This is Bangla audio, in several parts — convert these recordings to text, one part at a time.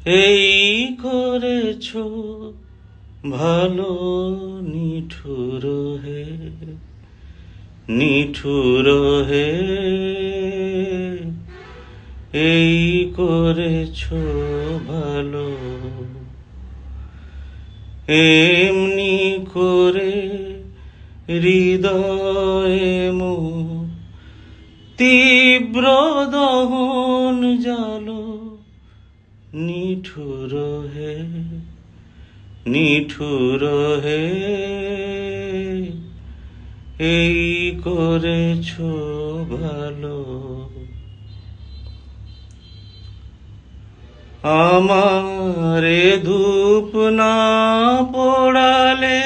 এই করেছ ভালো, নিঠুর হে, নিঠুর হে, এই করেছ ভালো। এমনি করে হৃদয়ে মোর তীব্র দহন জালো, নিঠুর হে, নিঠুর হে, এই করেছ ভালো। আমারে ধূপ না পোড়ালে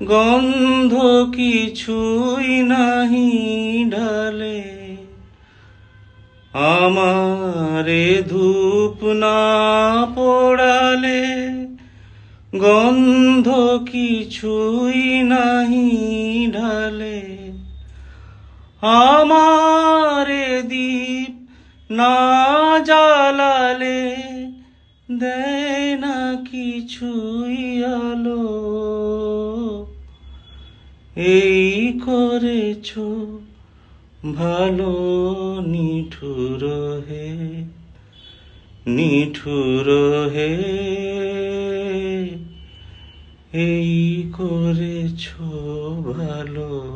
গন্ধ কিছুই নাহি ঢালে। আমারে ধূপ না পোড়ালে গন্ধ কিছুই নাহি ঢালে। আমারে দীপ না জ্বালালে দেয় না কিছুই আলো। এই করেছ ভালো, নিঠুর হে, নিঠুর হে, এই করেছ ভালো।